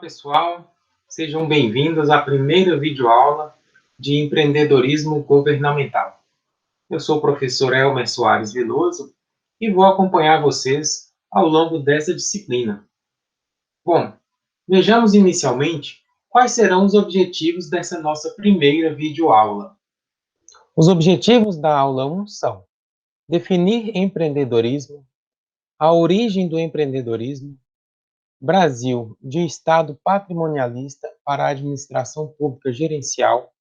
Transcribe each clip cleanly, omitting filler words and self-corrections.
Pessoal, sejam bem-vindos à primeira videoaula de empreendedorismo governamental. Eu sou o professor Elmer Soares Veloso e vou acompanhar vocês ao longo dessa disciplina. Bom, vejamos inicialmente quais serão os objetivos dessa nossa primeira videoaula. Os objetivos da aula 1 são definir empreendedorismo, a origem do empreendedorismo, Brasil, de Estado patrimonialista para a administração pública gerencial,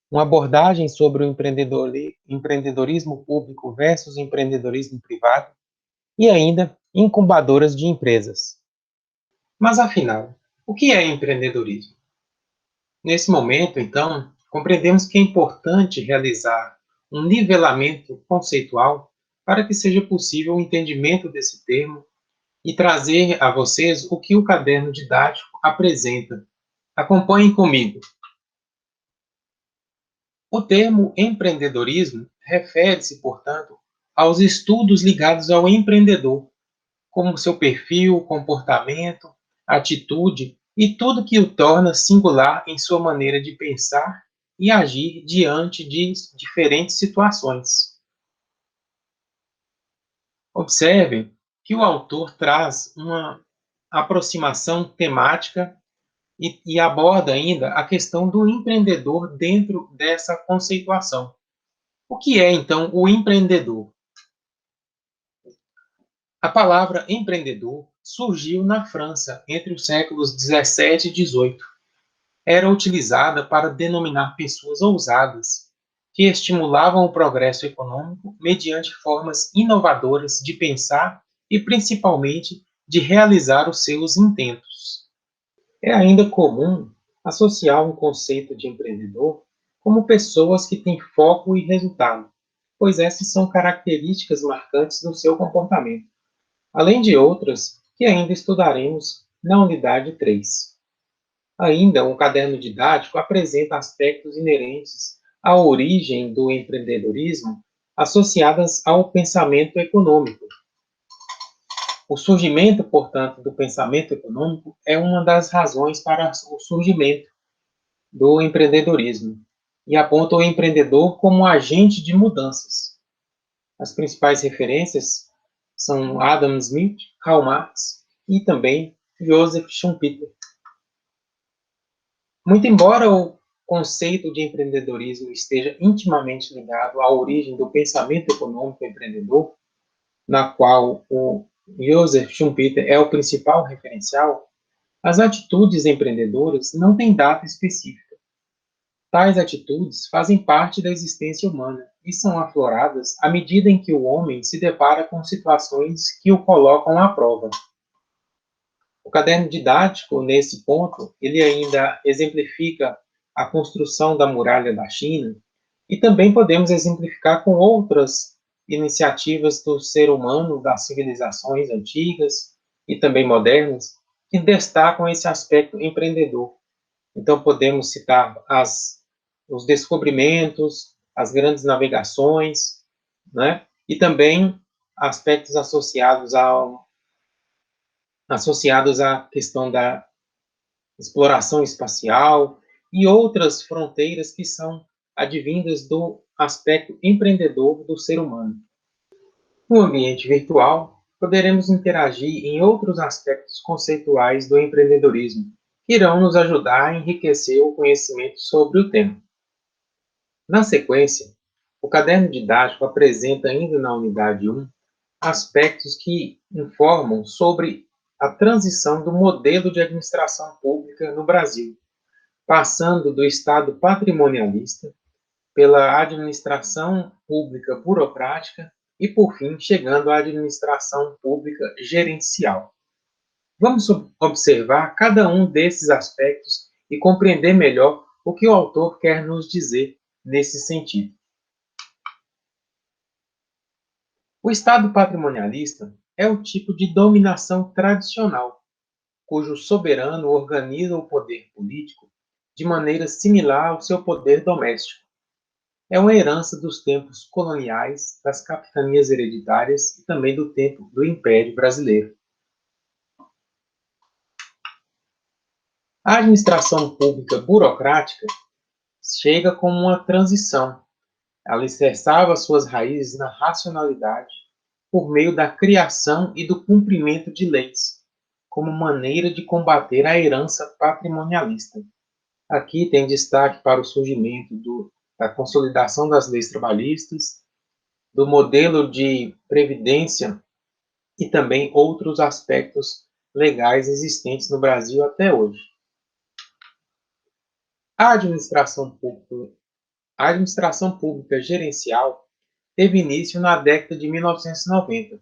uma abordagem sobre o empreendedorismo público versus empreendedorismo privado e ainda incubadoras de empresas. Mas afinal, o que é empreendedorismo? Nesse momento, então, compreendemos que é importante realizar um nivelamento conceitual para que seja possível o entendimento desse termo e trazer a vocês o que o caderno didático apresenta. Acompanhem comigo. O termo empreendedorismo refere-se, portanto, aos estudos ligados ao empreendedor, como seu perfil, comportamento, atitude e tudo que o torna singular em sua maneira de pensar e agir diante de diferentes situações. Observem que o autor traz uma aproximação temática e aborda ainda a questão do empreendedor dentro dessa conceituação. O que é, então, o empreendedor? A palavra empreendedor surgiu na França entre os séculos 17 e 18. Era utilizada para denominar pessoas ousadas, que estimulavam o progresso econômico mediante formas inovadoras de pensar e, principalmente, de realizar os seus intentos. É ainda comum associar um conceito de empreendedor como pessoas que têm foco e resultado, pois essas são características marcantes do seu comportamento, além de outras que ainda estudaremos na unidade 3. Ainda, o caderno didático apresenta aspectos inerentes à origem do empreendedorismo associadas ao pensamento econômico. O surgimento, portanto, do pensamento econômico é uma das razões para o surgimento do empreendedorismo e aponta o empreendedor como agente de mudanças. As principais referências são Adam Smith, Karl Marx e também Joseph Schumpeter. Muito embora o conceito de empreendedorismo esteja intimamente ligado à origem do pensamento econômico empreendedor, na qual o Joseph Schumpeter é o principal referencial, as atitudes empreendedoras não têm data específica. Tais atitudes fazem parte da existência humana e são afloradas à medida em que o homem se depara com situações que o colocam à prova. O caderno didático, nesse ponto, ele ainda exemplifica a construção da muralha da China e também podemos exemplificar com outras iniciativas do ser humano, das civilizações antigas e também modernas, que destacam esse aspecto empreendedor. Então, podemos citar os descobrimentos, as grandes navegações, né? E também aspectos associados à questão da exploração espacial e outras fronteiras que são advindas do aspecto empreendedor do ser humano. No ambiente virtual, poderemos interagir em outros aspectos conceituais do empreendedorismo, que irão nos ajudar a enriquecer o conhecimento sobre o tema. Na sequência, o caderno didático apresenta ainda na unidade 1 aspectos que informam sobre a transição do modelo de administração pública no Brasil, passando do Estado patrimonialista pela administração pública burocrática e, por fim, chegando à administração pública gerencial. Vamos observar cada um desses aspectos e compreender melhor o que o autor quer nos dizer nesse sentido. O Estado patrimonialista é o tipo de dominação tradicional, cujo soberano organiza o poder político de maneira similar ao seu poder doméstico. É uma herança dos tempos coloniais, das capitanias hereditárias e também do tempo do Império Brasileiro. A administração pública burocrática chega como uma transição. Ela alicerçava suas raízes na racionalidade por meio da criação e do cumprimento de leis, como maneira de combater a herança patrimonialista. Aqui tem destaque para o surgimento da consolidação das leis trabalhistas, do modelo de previdência e também outros aspectos legais existentes no Brasil até hoje. A administração pública gerencial teve início na década de 1990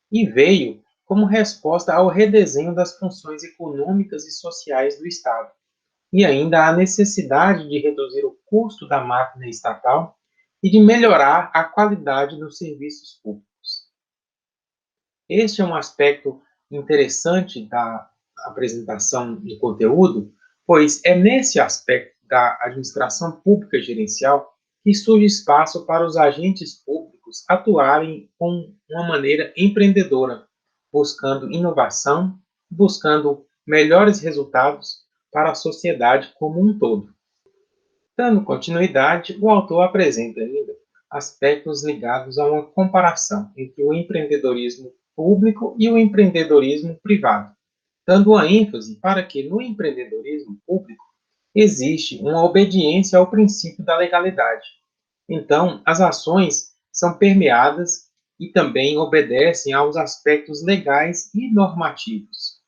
e veio como resposta ao redesenho das funções econômicas e sociais do Estado, e ainda à necessidade de reduzir o custo da máquina estatal e de melhorar a qualidade dos serviços públicos. Este é um aspecto interessante da apresentação de conteúdo, pois é nesse aspecto da administração pública gerencial que surge espaço para os agentes públicos atuarem com uma maneira empreendedora, buscando inovação, buscando melhores resultados para a sociedade como um todo. Dando continuidade, o autor apresenta ainda aspectos ligados a uma comparação entre o empreendedorismo público e o empreendedorismo privado, dando uma ênfase para que no empreendedorismo público existe uma obediência ao princípio da legalidade. Então, as ações são permeadas e também obedecem aos aspectos legais e normativos,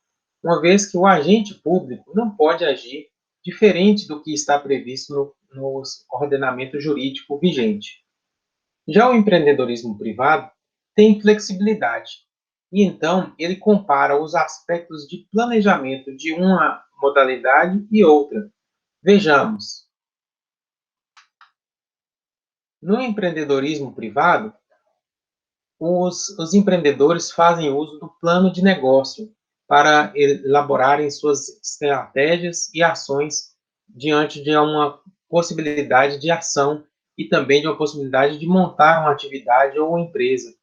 uma vez que o agente público não pode agir diferente do que está previsto no ordenamento jurídico vigente. Já o empreendedorismo privado tem flexibilidade, e então ele compara os aspectos de planejamento de uma modalidade e outra. Vejamos, no empreendedorismo privado, os empreendedores fazem uso do plano de negócio para elaborarem suas estratégias e ações diante de uma possibilidade de ação e também de uma possibilidade de montar uma atividade ou uma empresa.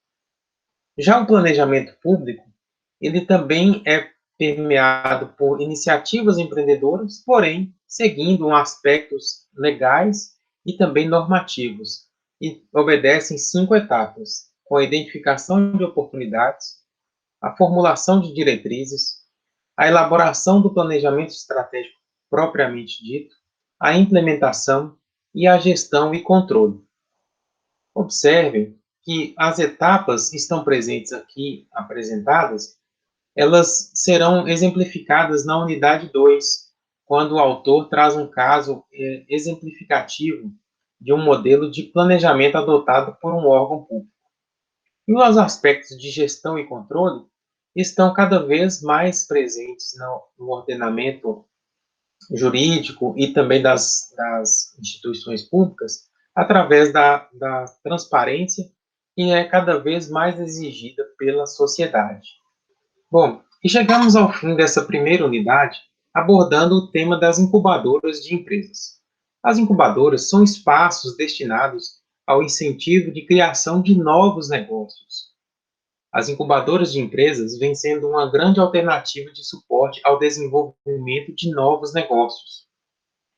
Já o planejamento público, ele também é permeado por iniciativas empreendedoras, porém seguindo aspectos legais e também normativos, e obedecem 5 etapas, com a identificação de oportunidades, a formulação de diretrizes, a elaboração do planejamento estratégico propriamente dito, a implementação e a gestão e controle. Observem que as etapas estão presentes aqui apresentadas, elas serão exemplificadas na unidade 2, quando o autor traz um caso exemplificativo de um modelo de planejamento adotado por um órgão público. E os aspectos de gestão e controle estão cada vez mais presentes no ordenamento jurídico e também das instituições públicas, através da transparência, que é cada vez mais exigida pela sociedade. Bom, e chegamos ao fim dessa primeira unidade, abordando o tema das incubadoras de empresas. As incubadoras são espaços destinados ao incentivo de criação de novos negócios. As incubadoras de empresas vêm sendo uma grande alternativa de suporte ao desenvolvimento de novos negócios.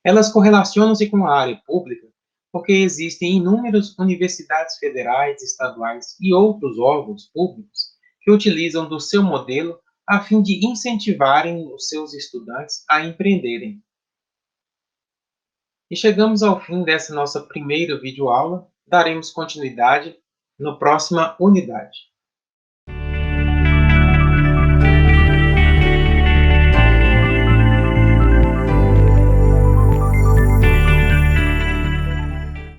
Elas correlacionam-se com a área pública porque existem inúmeras universidades federais, estaduais e outros órgãos públicos que utilizam do seu modelo a fim de incentivarem os seus estudantes a empreenderem. E chegamos ao fim dessa nossa primeira videoaula. Daremos continuidade na próxima unidade.